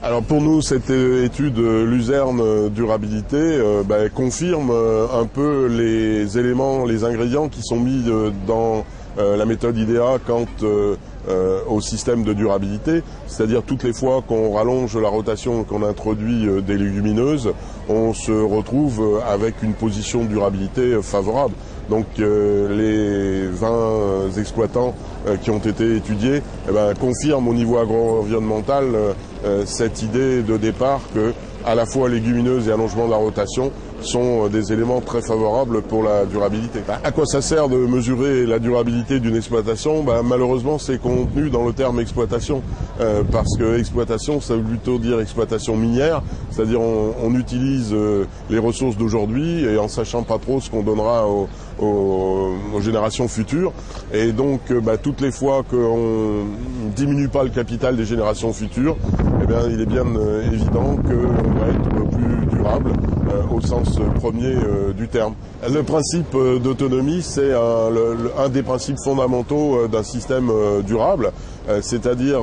Alors pour nous, cette étude Luzerne durabilité confirme un peu les éléments, les ingrédients qui sont mis dans la méthode IDEA quant au système de durabilité, c'est-à-dire toutes les fois qu'on rallonge la rotation, qu'on introduit des légumineuses, on se retrouve avec une position de durabilité favorable. Donc les 20 exploitants qui ont été étudiés confirment au niveau agro-environnemental cette idée de départ que à la fois légumineuses et allongement de la rotation sont des éléments très favorables pour la durabilité. À quoi ça sert de mesurer la durabilité d'une exploitation? Malheureusement, c'est contenu dans le terme exploitation, parce que exploitation, ça veut plutôt dire exploitation minière, c'est-à-dire on utilise les ressources d'aujourd'hui et en sachant pas trop ce qu'on donnera aux générations futures. Et donc, toutes les fois qu'on diminue pas le capital des générations futures, il est bien évident qu'on va être plus durable au sens premier du terme. Le principe d'autonomie, c'est un des principes fondamentaux d'un système durable, c'est-à-dire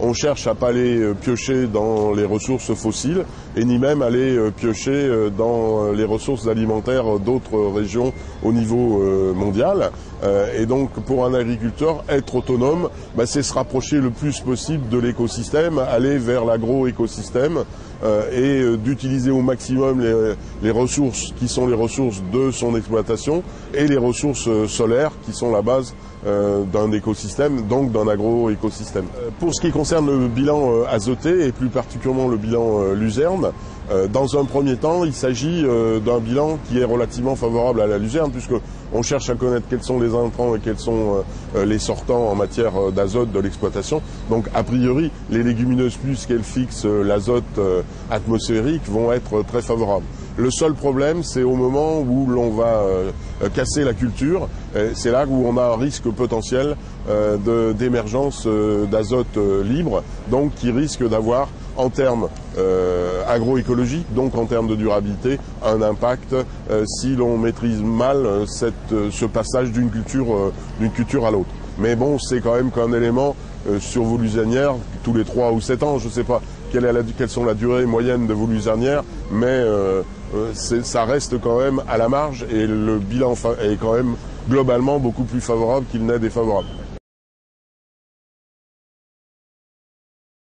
on cherche à pas aller piocher dans les ressources fossiles et ni même aller piocher dans les ressources alimentaires d'autres régions au niveau mondial. Et donc pour un agriculteur, être autonome, c'est se rapprocher le plus possible de l'écosystème, aller vers l'agro-écosystème et d'utiliser au maximum les ressources qui sont les ressources de son exploitation et les ressources solaires qui sont la base d'un écosystème, donc d'un agro-écosystème. Pour ce qui concerne le bilan azoté et plus particulièrement le bilan Luzerne, dans un premier temps, il s'agit d'un bilan qui est relativement favorable à la Luzerne puisque on cherche à connaître quels sont les intrants et quels sont les sortants en matière d'azote de l'exploitation. Donc a priori, les légumineuses, puisqu'elles fixent l'azote atmosphérique, vont être très favorables. Le seul problème, c'est au moment où l'on va casser la culture, c'est là où on a un risque potentiel d'émergence d'azote libre, donc qui risque d'avoir en termes agroécologiques, donc en termes de durabilité, un impact si l'on maîtrise mal ce passage d'une culture à l'autre. Mais bon, c'est quand même qu'un élément sur vos luzernières, tous les 3 ou 7 ans, je ne sais pas quelles sont la durée moyenne de vos luzernières, mais ça reste quand même à la marge et le bilan est quand même globalement beaucoup plus favorable qu'il n'est défavorable.